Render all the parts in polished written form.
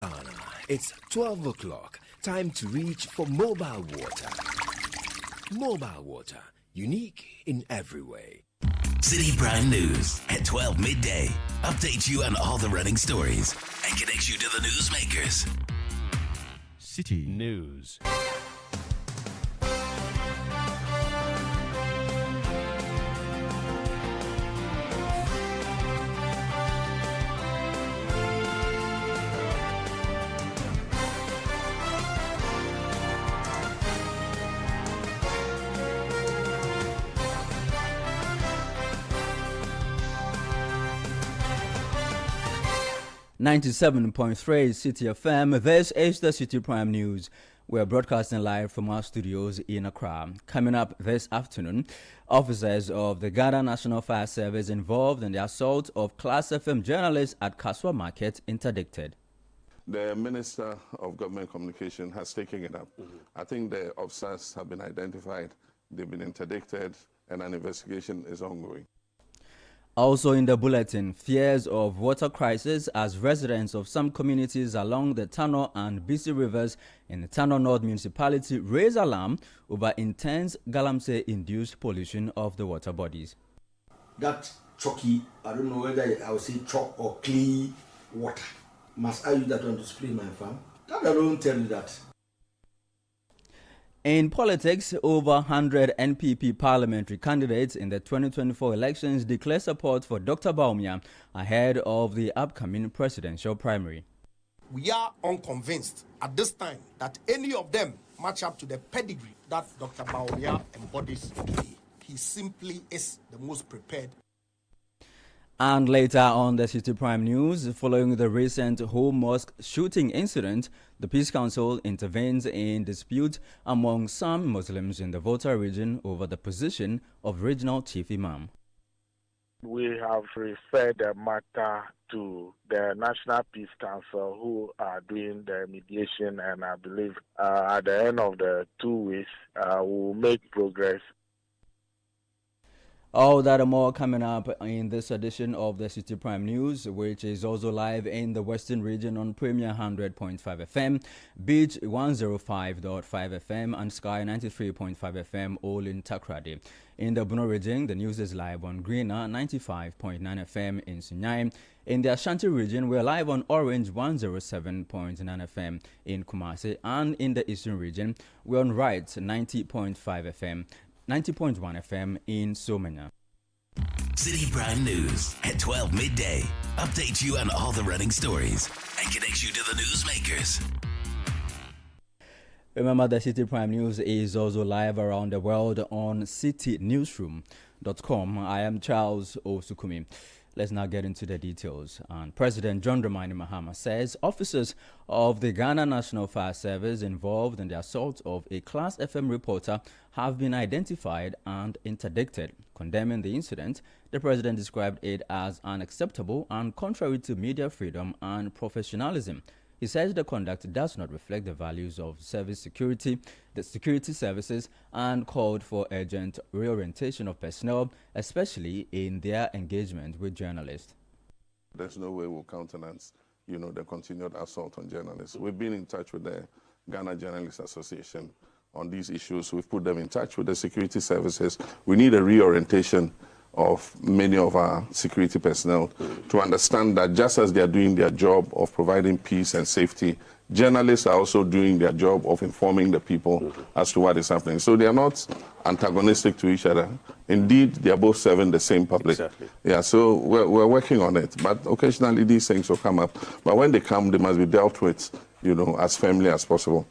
Ghana, it's 12 o'clock. Time to reach for mobile water. Mobile water, unique in every way. Citi Prime News at 12 midday. Updates you on all the running stories and connects you to the newsmakers. Citi News. .3 City FM. This is the Citi Prime News. We're broadcasting live from our studios in Accra. Coming up this afternoon, officers of the Ghana National Fire Service involved in the assault of Class FM journalists at Kaswa Market interdicted. The Minister of Government Communication has taken it up. I think the officers have been identified, they've been interdicted, and an investigation is ongoing. Also in the bulletin, fears of water crisis as residents of some communities along the Tano and Bisi rivers in the Tano North municipality raise alarm over intense galamsey-induced pollution of the water bodies. That chalky, I don't know whether I would say chalk or clay water. Must I use that one to spray my farm? That I don't tell you that. In politics, over 100 NPP parliamentary candidates in the 2024 elections declare support for Dr. Bawumia ahead of the upcoming presidential primary. We are unconvinced at this time that any of them match up to the pedigree that Dr. Bawumia embodies today. He simply is the most prepared. And later on the Citi Prime News, following the recent Home Mosque shooting incident, the Peace Council intervenes in dispute among some Muslims in the Volta region over the position of regional chief imam. We have referred the matter to the National Peace Council, who are doing the mediation, and I believe at the end of the 2 weeks, we'll make progress. All that and more coming up in this edition of the Citi Prime News, which is also live in the Western region on Premier 100.5 FM, Beach 105.5 FM, and Sky 93.5 FM, all in Takrady. In the Bono region, the news is live on Greener 95.9 FM in Sunyai. In the Ashanti region, we're live on Orange 107.9 FM in Kumasi, and in the Eastern region, we're on Right 90.5 FM. 90.1 FM in Somenya. Citi Prime News at 12 midday. Updates you on all the running stories and connects you to the newsmakers. Remember, the Citi Prime News is also live around the world on citinewsroom.com. I am Charles Osukumi. Let's now get into the details. And President John Dramani Mahama says officers of the Ghana National Fire Service involved in the assault of a Class FM reporter have been identified and interdicted. Condemning the incident, the president described it as unacceptable and contrary to media freedom and professionalism. He says the conduct does not reflect the values of the security services, and called for urgent reorientation of personnel, especially in their engagement with journalists. There's no way we'll countenance, the continued assault on journalists. We've been in touch with the Ghana Journalists Association on these issues. We've put them in touch with the security services. We need a reorientation of many of our security personnel to understand that just as they are doing their job of providing peace and safety, journalists are also doing their job of informing the people as to what is happening. So they are not antagonistic to each other. Indeed, they are both serving the same public. Exactly. Yeah, so we're working on it. But occasionally these things will come up. But when they come, they must be dealt with, as firmly as possible.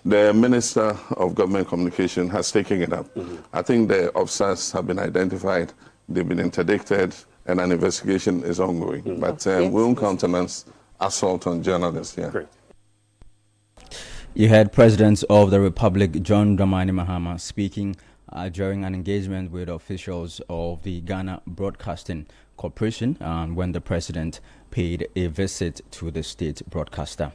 The Minister of Government Communication has taken it up. I think the officers have been identified, they've been interdicted, and an investigation is ongoing. But we won't countenance assault on journalists. Yeah. Great. You heard President of the Republic, John Dramani Mahama, speaking during an engagement with officials of the Ghana Broadcasting Corporation when the president paid a visit to the state broadcaster.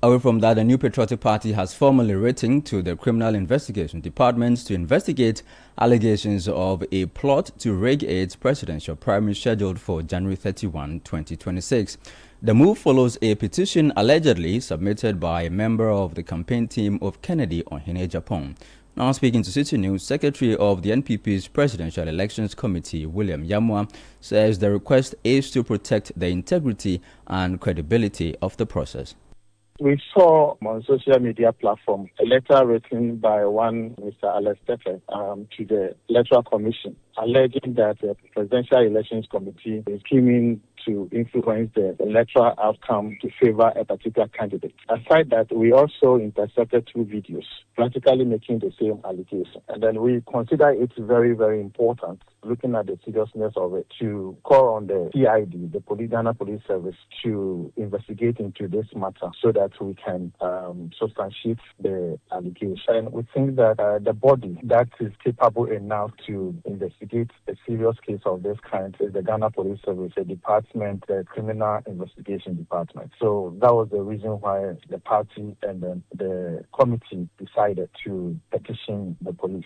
Away from that, the New Patriotic Party has formally written to the Criminal Investigation Department to investigate allegations of a plot to rig its presidential primary scheduled for January 31, 2026. The move follows a petition allegedly submitted by a member of the campaign team of Kennedy Ohene Japan. Now speaking to Citi News, Secretary of the NPP's Presidential Elections Committee, William Yamwa, says the request is to protect the integrity and credibility of the process. We saw on social media platform a letter written by one Mr. Alex Tefe to the Electoral Commission alleging that the Presidential Elections Committee is scheming to influence the electoral outcome to favor a particular candidate. Aside that, we also intercepted 2 videos practically making the same allegation. And then we consider it very, very important, looking at the seriousness of it, to call on the PID, the Ghana Police Service, to investigate into this matter so that we can substantiate the allegation. And we think that the body that is capable enough to investigate a serious case of this kind is the Ghana Police Service, a department, the Criminal Investigation Department. So that was the reason why the party and then the committee decided to petition the police.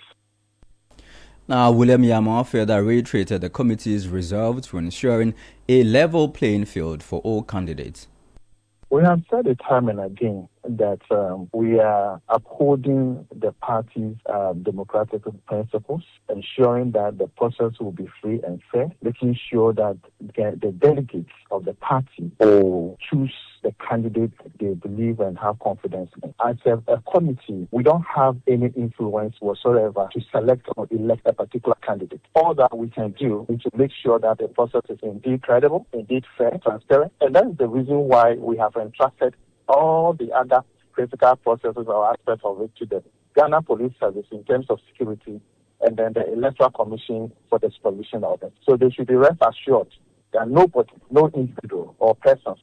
Now, William Yama further reiterated the committee's resolve to ensuring a level playing field for all candidates. We have said it time and again that we are upholding the party's democratic principles, ensuring that the process will be free and fair, making sure that the delegates of the party will choose the candidate they believe and have confidence in. As a committee, we don't have any influence whatsoever to select or elect a particular candidate. All that we can do is to make sure that the process is indeed credible, indeed fair, transparent, and that is the reason why we have entrusted all the other critical processes or aspects of it to the Ghana Police Service in terms of security, and then the Electoral Commission for the supervision of it. So they should be rest assured that nobody, no individual or person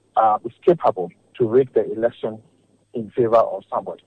is capable to rig the election in favor of somebody.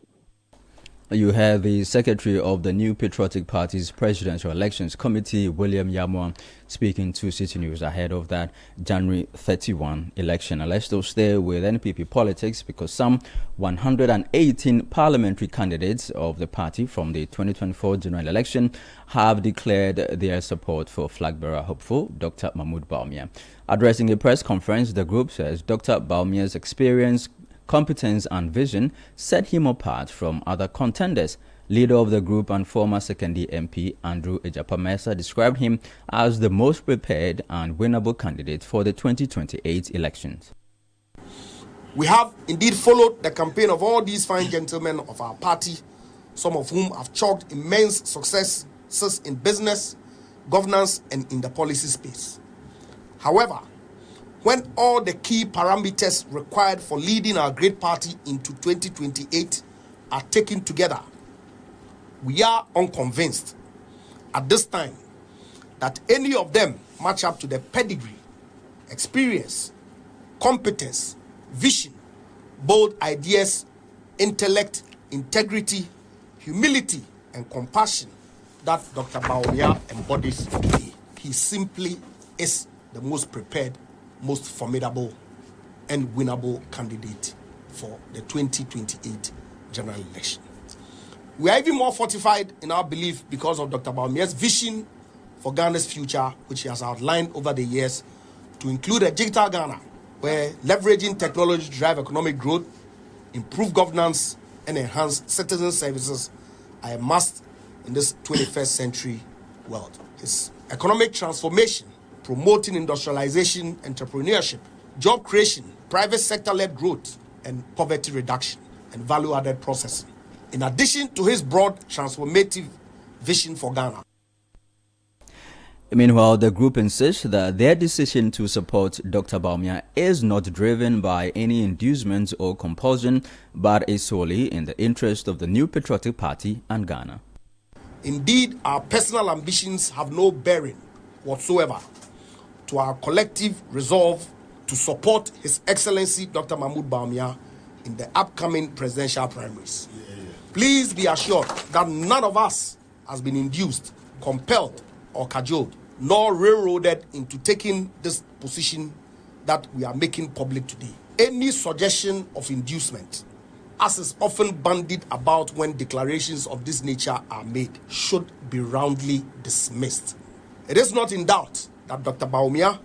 You have the Secretary of the New Patriotic Party's Presidential Elections Committee, William Yamwa, speaking to Citi News ahead of that January 31 election. And let's still stay with NPP politics because some 118 parliamentary candidates of the party from the 2024 general election have declared their support for flag bearer hopeful Dr. Mahmoud Bawumia. Addressing a press conference, the group says Dr. Bawumia's experience, competence and vision set him apart from other contenders. Leader of the group and former second MP Andrew Ejapamesa described him as the most prepared and winnable candidate for the 2028 elections. We have indeed followed the campaign of all these fine gentlemen of our party, some of whom have chalked immense successes in business, governance and in the policy space. However, when all the key parameters required for leading our great party into 2028 are taken together, we are unconvinced at this time that any of them match up to the pedigree, experience, competence, vision, bold ideas, intellect, integrity, humility, and compassion that Dr. Bawumia embodies today. He simply is the most prepared, most formidable and winnable candidate for the 2028 general election. We are even more fortified in our belief because of Dr. Bawumia's vision for Ghana's future, which he has outlined over the years to include a digital Ghana, where leveraging technology to drive economic growth, improve governance, and enhance citizen services are a must in this 21st century world. His economic transformation, promoting industrialization, entrepreneurship, job creation, private sector-led growth, and poverty reduction, and value-added processing. In addition to his broad transformative vision for Ghana. Meanwhile, the group insists that their decision to support Dr. Bawumia is not driven by any inducement or compulsion, but is solely in the interest of the New Patriotic Party and Ghana. Indeed, our personal ambitions have no bearing whatsoever to our collective resolve to support His Excellency Dr. Mahmoud Bawumia in the upcoming presidential primaries. Please be assured that none of us has been induced, compelled, or cajoled, nor railroaded into taking this position that we are making public today. Any suggestion of inducement, as is often bandied about when declarations of this nature are made, should be roundly dismissed. It is not in doubt that Dr. Bawumia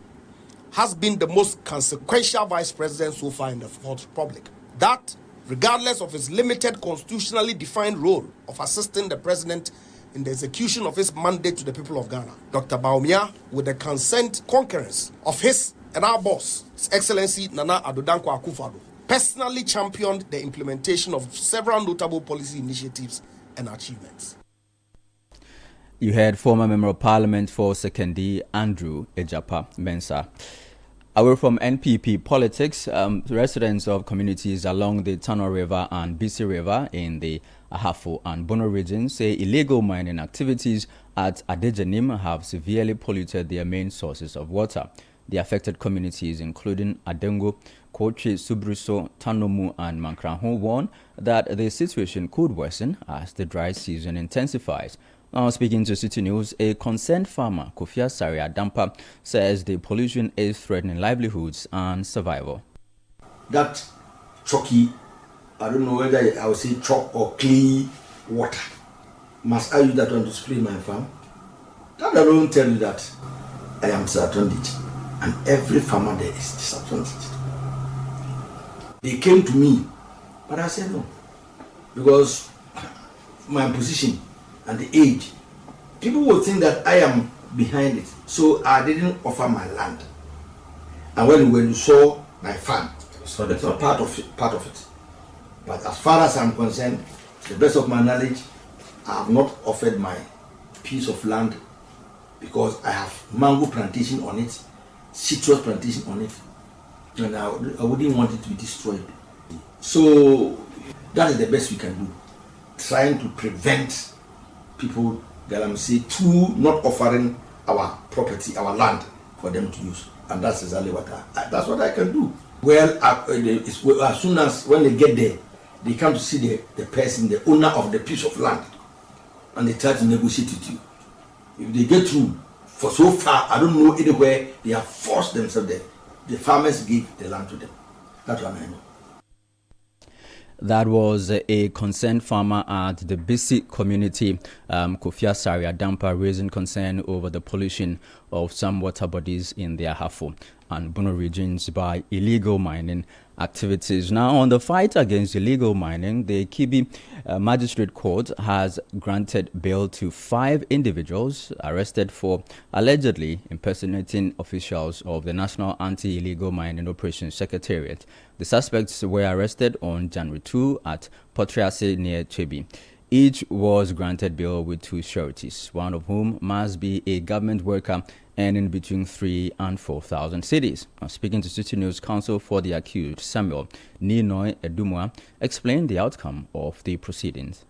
has been the most consequential vice president so far in the Fourth Republic. That, regardless of his limited constitutionally defined role of assisting the president in the execution of his mandate to the people of Ghana, Dr. Bawumia, with the concurrence of his and our boss, His Excellency Nana Addo Dankwa Akufo-Addo, personally championed the implementation of several notable policy initiatives and achievements. You heard former Member of Parliament for Sekondi, Andrew Ejapa Mensah. Away from NPP politics, residents of communities along the Tano River and Bisi River in the Ahafo and Bono regions say illegal mining activities at Adejanim have severely polluted their main sources of water. The affected communities, including Adengo, Kochi, Subruso, Tanomu, and Mankranho, warn that the situation could worsen as the dry season intensifies. Now, speaking to Citi News, a concerned farmer, Kofia Saria Dampa, says the pollution is threatening livelihoods and survival. That chalky, I don't know whether I would say chalk or clay water, must I use that one to spray my farm? That alone tell you that I am disadvantaged, and every farmer there is disadvantaged. They came to me, but I said no, because my position and the age, people will think that I am behind it. So I didn't offer my land. And when you saw my farm, so that's not part of it. But as far as I'm concerned, to the best of my knowledge, I have not offered my piece of land because I have mango plantation on it, citrus plantation on it, and I wouldn't want it to be destroyed. So that is the best we can do, trying to prevent people that I'm saying to not offering our property, our land for them to use, and that's exactly what that's what I can do. Well, as soon as when they get there, they come to see the person, the owner of the piece of land, and they try to negotiate with you. If they get through, for so far, I don't know anywhere they have forced themselves there. The farmers gave the land to them. That's what I know. That was a concerned farmer at the Bisi community, Kofia Saria Dampa, raising concern over the pollution of some water bodies in the Ahafo and Bono regions by illegal mining activities. Now, on the fight against illegal mining, the Kibi Magistrate Court has granted bail to 5 individuals arrested for allegedly impersonating officials of the National Anti-Illegal Mining Operations Secretariat. The suspects were arrested on January 2 at Potriase near Chebi. Each was granted bail with 2 sureties, one of whom must be a government worker earning between 3,000 and 4,000 cedis. Speaking to Citi News, counsel for the accused, Samuel Ninoy Edumwa, explained the outcome of the proceedings.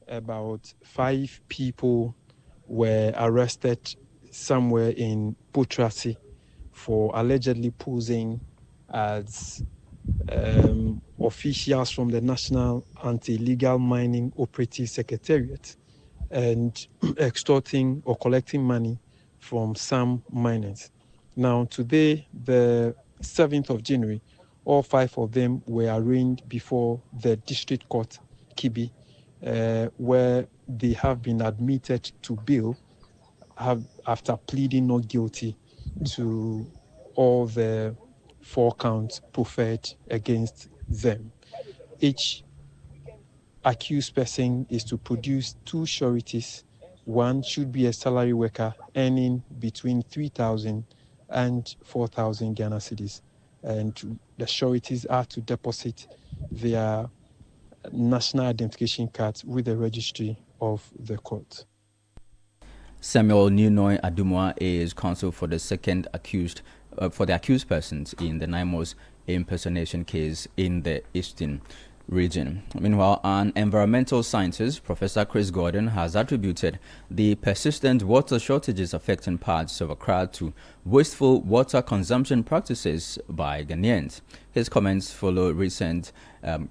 About 5 people were arrested somewhere in Potriase for allegedly posing as officials from the National Anti-Illegal Mining Operative Secretariat and extorting or collecting money from some miners. Now, today, the 7th of January, all 5 of them were arraigned before the District Court, Kibi, where they have been admitted to bail after pleading not guilty to all the 4 counts preferred against them. Each accused person is to produce 2 sureties. One should be a salary worker earning between 3,000 and 4,000 Ghana cedis. And the sureties are to deposit their national identification cards with the registry of the court. Samuel Ninoy Adumwa is counsel for the second accused, for the accused persons in the NIMOS impersonation case in the Eastern region. Meanwhile, an environmental scientist, Professor Chris Gordon, has attributed the persistent water shortages affecting parts of Accra to wasteful water consumption practices by Ghanaians. His comments follow recent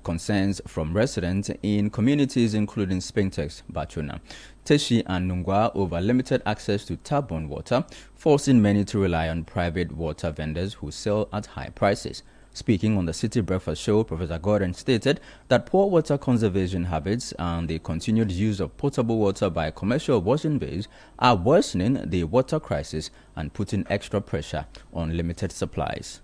concerns from residents in communities including Spintex, Bachuna, Teshi and Nungwa over limited access to tap-on water, forcing many to rely on private water vendors who sell at high prices. Speaking on the City Breakfast Show, Professor Gordon stated that poor water conservation habits and the continued use of potable water by commercial washing bays are worsening the water crisis and putting extra pressure on limited supplies.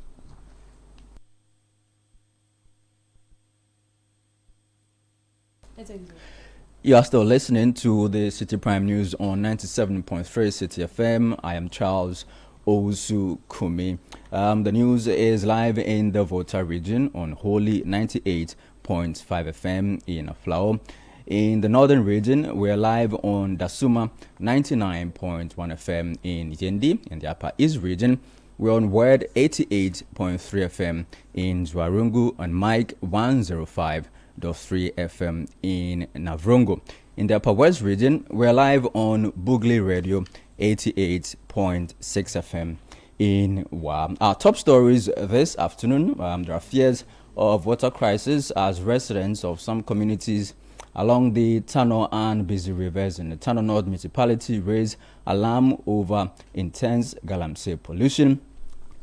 You are still listening to the City Prime News on 97.3 City FM. I am Charles Osu Kumi. The news is live in the Volta region on Holy 98.5 FM in Aflao. In the northern region, we're live on Dasuma 99.1 FM in Yendi. In the Upper East region, we're on Word 88.3 FM in Zwarungu and Mike 105.3 FM in Navrongo. In the Upper West region, we're live on Bugli Radio 88.6 FM in Wa. Our top stories this afternoon, there are fears of water crisis as residents of some communities along the Tano and Busy rivers in the Tano North municipality raise alarm over intense galamsey pollution.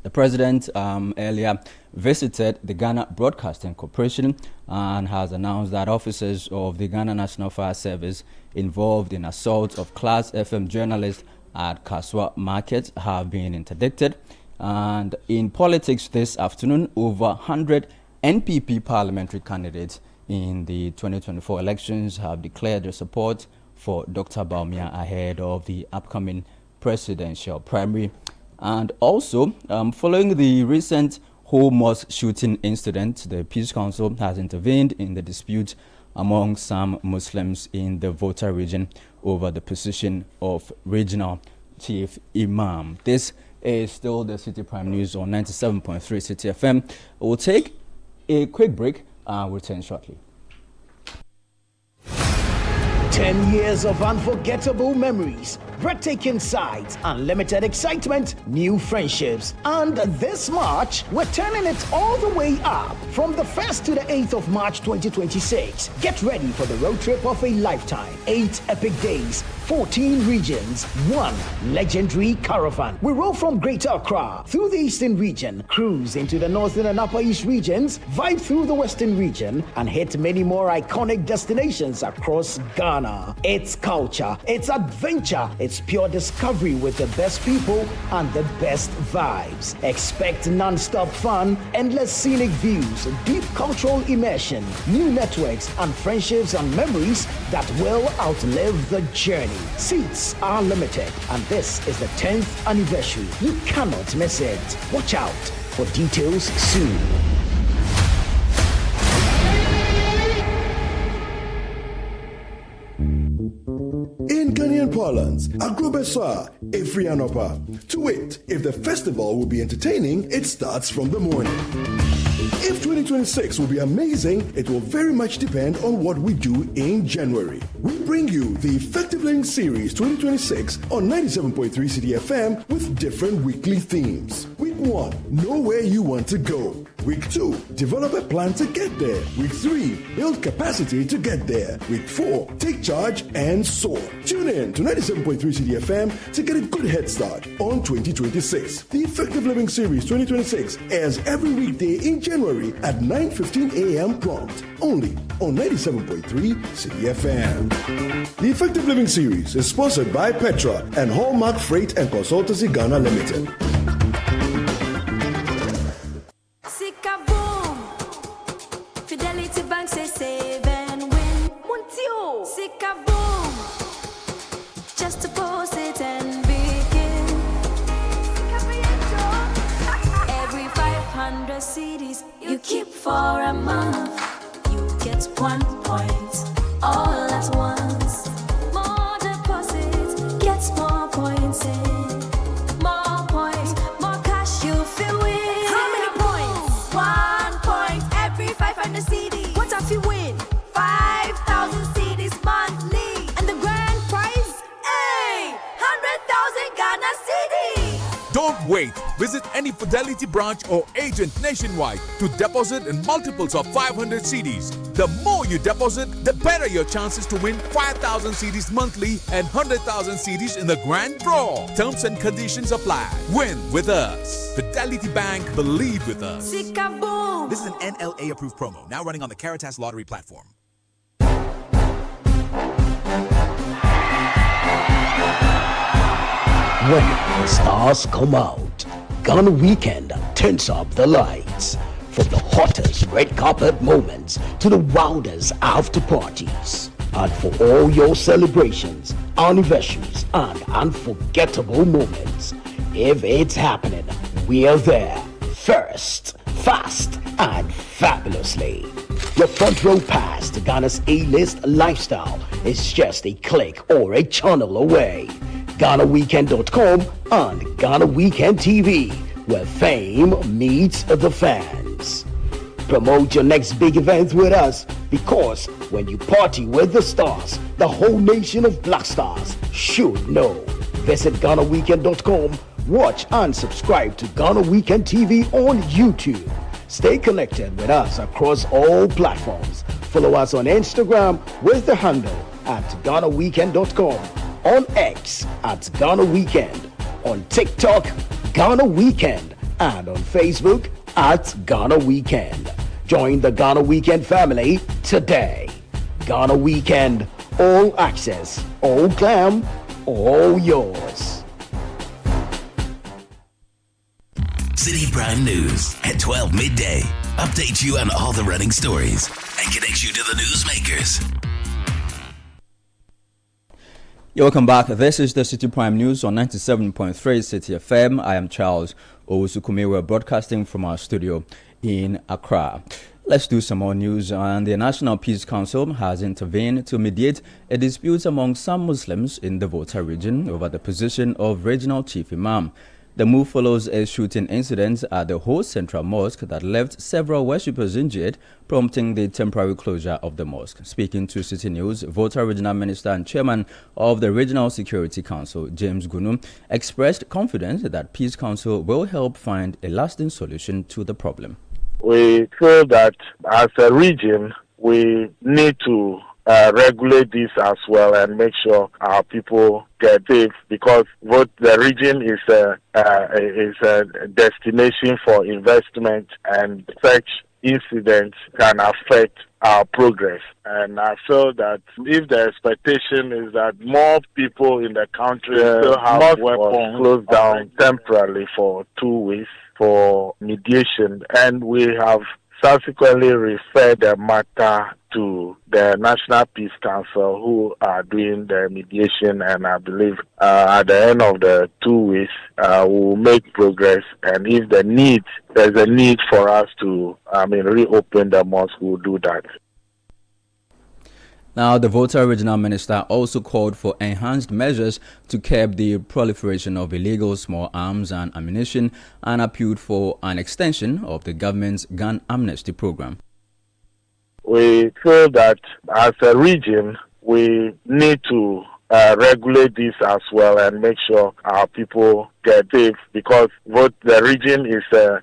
The president earlier visited the Ghana Broadcasting Corporation and has announced that officers of the Ghana National Fire Service involved in assault of Class FM journalists at Kaswa Market have been interdicted. And in politics this afternoon, over 100 NPP parliamentary candidates in the 2024 elections have declared their support for Dr. Bawumia ahead of the upcoming presidential primary. And also, following the recent Ho Mosque shooting incident, the Peace Council has intervened in the dispute among some Muslims in the Volta region over the position of regional chief imam. This is still the City Prime News on 97.3 City FM. We'll take a quick break and return shortly. 10 years of unforgettable memories, breathtaking sights, unlimited excitement, new friendships. And this March, we're turning it all the way up from the 1st to the 8th of March 2026. Get ready for the road trip of a lifetime. 8 epic days, 14 regions, 1 legendary caravan. We roll from Greater Accra through the Eastern region, cruise into the Northern and Upper East regions, vibe through the Western region, and hit many more iconic destinations across Ghana. It's culture, it's adventure, it's pure discovery with the best people and the best vibes. Expect non-stop fun, endless scenic views, deep cultural immersion, new networks and friendships and memories that will outlive the journey. Seats are limited, and this is the 10th anniversary. You cannot miss it. Watch out for details soon. In Ghanaian parlance, Agrobesa, Efrianopa. To wit, if the festival will be entertaining, it starts from the morning. If 2026 will be amazing, it will very much depend on what we do in January. We bring you the Effective Learning Series 2026 on 97.3 City FM with different weekly themes. Week 1, know where you want to go. Week 2, develop a plan to get there. Week 3, build capacity to get there. Week 4, take charge and soar. Tune in to 97.3 City FM to get a good head start on 2026. The Effective Living Series 2026 airs every weekday in January at 9:15 a.m. prompt, only on 97.3 City FM. The Effective Living Series is sponsored by Petra and Hallmark Freight and Consultancy Ghana Limited. Fidelity Bank say save and win. Muntio, Sika boom. Just deposit and begin. Every 500 CDs you keep for a month, you get 1 point all at once. More deposits, gets more points in. More points, more cash you feel win. How many points? 1 point every 500 CDs. What if you win? 5,000 CDs monthly. And the grand prize? Hey! 100,000 Ghana CDs. Don't wait. Visit any Fidelity branch or agent nationwide to deposit in multiples of 500 CDs. The more you deposit, the better your chances to win 5,000 CDs monthly and 100,000 CDs in the grand draw. Terms and conditions apply. Win with us. Fidelity Bank, believe with us. Sika boom. This is an NLA approved promo, now running on the Caritas Lottery platform. When the stars come out, Ghana Weekend turns up the lights. From the hottest red carpet moments to the wildest after parties. And for all your celebrations, anniversaries, and unforgettable moments, if it's happening, we're there. First, fast, and fabulously. Your front row pass to Ghana's A-list lifestyle is just a click or a channel away. GhanaWeekend.com and Ghana Weekend TV, where fame meets the fans. Promote your next big event with us, because when you party with the stars, the whole nation of Black Stars should know. Visit GhanaWeekend.com, watch and subscribe to Ghana Weekend TV on YouTube. Stay connected with us across all platforms. Follow us on Instagram with the handle at GhanaWeekend.com, on X at Ghana Weekend, on TikTok, Ghana Weekend, and on Facebook at Ghana Weekend. Join the Ghana Weekend family today. Ghana Weekend, all access, all glam, all yours. Citi Prime News at 12 midday. Updates you on all the running stories and connects you to the newsmakers. You're welcome back. This is the Citi Prime News on 97.3 Citi FM. I am Charles Owusukume. We're broadcasting from our studio in Accra. Let's do some more news. And the National Peace Council has intervened to mediate a dispute among some Muslims in the Volta region over the position of regional chief imam. The move follows a shooting incident at the Ho Central Mosque that left several worshippers injured, prompting the temporary closure of the mosque. Speaking to Citi News, Volta Regional Minister and Chairman of the Regional Security Council, James Gunu, expressed confidence that Peace Council will help find a lasting solution to the problem. We feel that as a region, we need to regulate this as well and make sure our people get safe, because what the region is a destination for investment, and such incidents can affect our progress. And I feel that if the expectation is that more people in the country still have weapons, closed down temporarily for 2 weeks for mediation, and we have subsequently referred the matter to the National Peace Council, who are doing the mediation, and I believe at the end of the 2 weeks we will make progress, and if there's a need for us to reopen the mosque, we'll do that. Now, the Volta Regional Minister also called for enhanced measures to curb the proliferation of illegal small arms and ammunition, and appealed for an extension of the government's gun amnesty program. We feel that as a region, we need to regulate this as well and make sure our people get safe, because what the region is a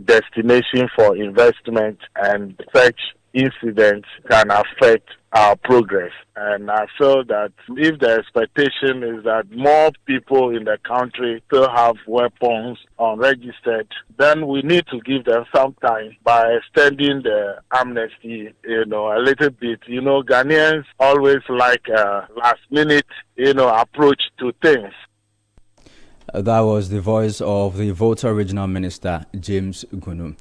destination for investment, and such incidents can affect our progress. And I feel that if the expectation is that more people in the country still have weapons unregistered, then we need to give them some time by extending the amnesty, a little bit. Ghanaians always like a last-minute, approach to things. That was the voice of the Volta Regional Minister, James Gunu.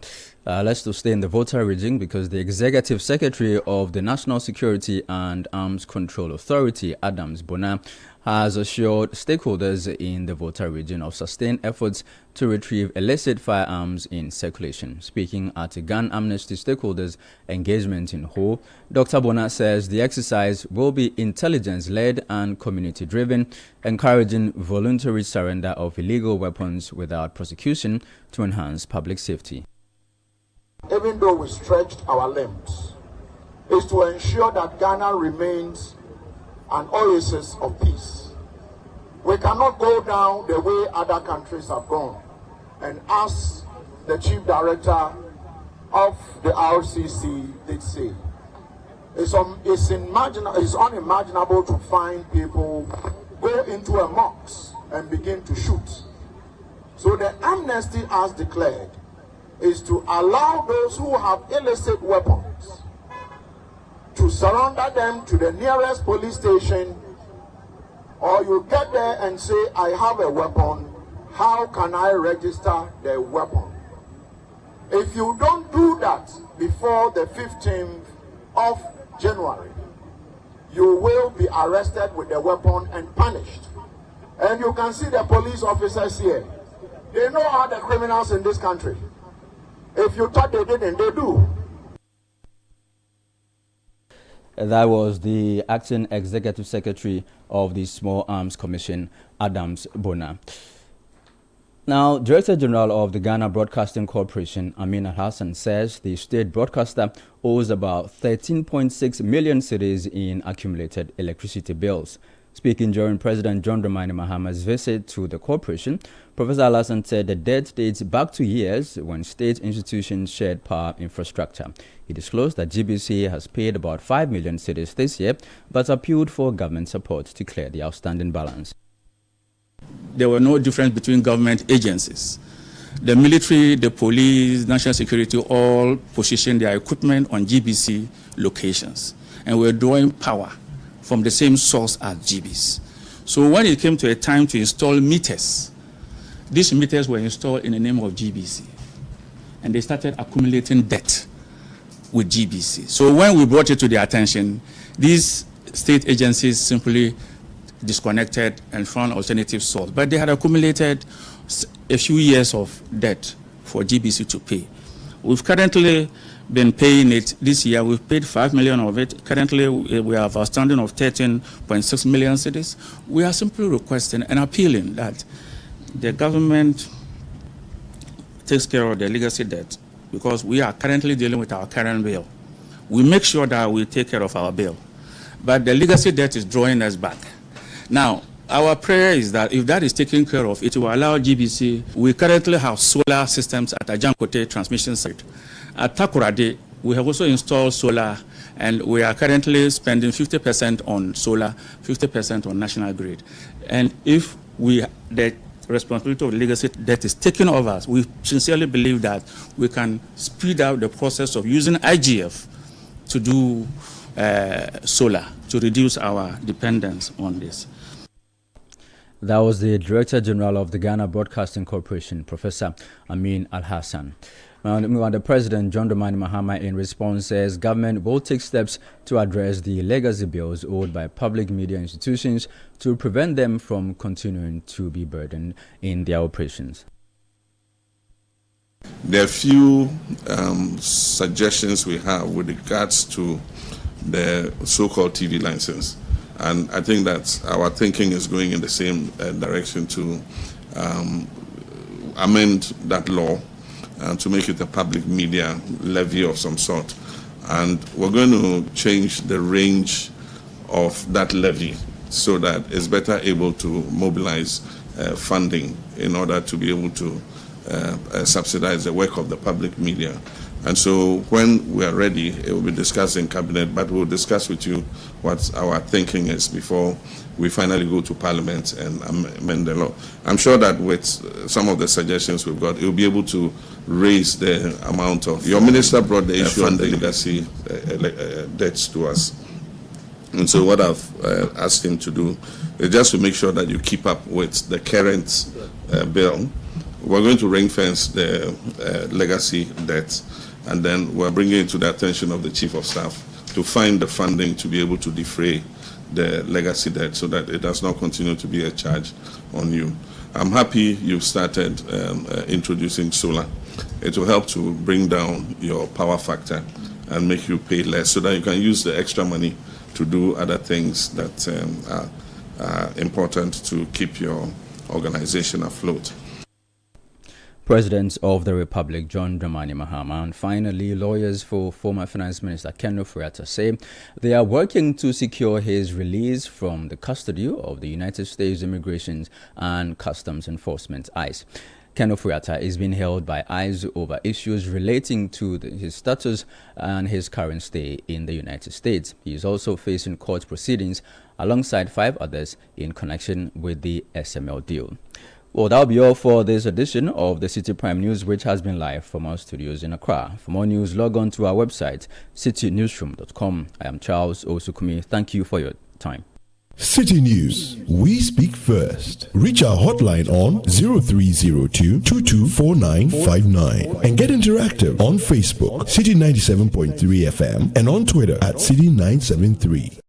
Let's still stay in the Volta region, because the Executive Secretary of the National Security and Arms Control Authority, Adams Bona, has assured stakeholders in the Volta region of sustained efforts to retrieve illicit firearms in circulation. Speaking at a gun amnesty stakeholders engagement in Ho, Dr. Bona says the exercise will be intelligence-led and community-driven, encouraging voluntary surrender of illegal weapons without prosecution to enhance public safety. Even though we stretched our limbs, is to ensure that Ghana remains an oasis of peace. We cannot go down the way other countries have gone. And as the Chief Director of the RCC did say, it's unimaginable to find people go into a mosque and begin to shoot. So the amnesty as declared is to allow those who have illicit weapons to surrender them to the nearest police station, or you get there and say, I have a weapon, how can I register the weapon? If you don't do that before the 15th of January, you will be arrested with the weapon and punished. And you can see the police officers here. They know all the criminals in this country. If you thought they didn't, they do. That was the acting executive secretary of the Small Arms Commission, Adams Bona. Now, Director General of the Ghana Broadcasting Corporation, Amin Al-Hassan, says the state broadcaster owes about 13.6 million cedis in accumulated electricity bills. Speaking during President John Dramani Mahama's visit to the corporation, Professor Al-Hassan said the debt dates back to years when state institutions shared power infrastructure. He disclosed that GBC has paid about 5 million cedis this year, but appealed for government support to clear the outstanding balance. There were no difference between government agencies. The military, the police, national security all positioned their equipment on GBC locations, and were drawing power from the same source as GBs. So when it came to a time to install meters, these meters were installed in the name of GBC, and they started accumulating debt with GBC. So when we brought it to their attention, these state agencies simply disconnected and found alternative source. But they had accumulated a few years of debt for GBC to pay. We've currently been paying it this year. We've paid 5 million of it. Currently, we have outstanding of 13.6 million cedis. We are simply requesting and appealing that the government takes care of the legacy debt, because we are currently dealing with our current bill. We make sure that we take care of our bill, but the legacy debt is drawing us back. Now, our prayer is that if that is taken care of, it will allow GBC. We currently have solar systems at Ajankote transmission site. At Takoradi, we have also installed solar, and we are currently spending 50% on solar, 50% on national grid. And if the responsibility of legacy debt is taken over us, we sincerely believe that we can speed up the process of using IGF to do solar, to reduce our dependence on this. That was the Director General of the Ghana Broadcasting Corporation, Professor Amin Al-Hassan. Now, the President, John Dramani Mahama, in response says government will take steps to address the legacy bills owed by public media institutions to prevent them from continuing to be burdened in their operations. There are few suggestions we have with regards to the so-called TV license. And I think that our thinking is going in the same direction to amend that law and to make it a public media levy of some sort. And we're going to change the range of that levy so that it's better able to mobilize funding in order to be able to subsidize the work of the public media. And so when we are ready, it will be discussed in cabinet, but we'll discuss with you what our thinking is before we finally go to Parliament and amend the law. I'm sure that with some of the suggestions we've got, it will be able to raise the amount of... Your minister brought the issue on the legacy debts to us. And so what I've asked him to do is just to make sure that you keep up with the current bill. We're going to ring fence the legacy debt, and then we're bringing it to the attention of the Chief of Staff to find the funding to be able to defray the legacy debt so that it does not continue to be a charge on you. I'm happy you've started introducing solar. It will help to bring down your power factor and make you pay less so that you can use the extra money to do other things that are important to keep your organization afloat. President of the Republic, John Dramani Mahama, and finally, lawyers for former Finance Minister Ken Ofori-Atta say they are working to secure his release from the custody of the United States Immigration and Customs Enforcement, ICE. Ken Ofori-Atta is being held by ICE over issues relating to his status and his current stay in the United States. He is also facing court proceedings alongside 5 others in connection with the SML deal. Well, that'll be all for this edition of the City Prime News, which has been live from our studios in Accra. For more news, log on to our website, citynewsroom.com. I am Charles Osukumi. Thank you for your time. City News. We speak first. Reach our hotline on 0302 224959 and get interactive on Facebook, City 97.3 FM, and on Twitter at City 973.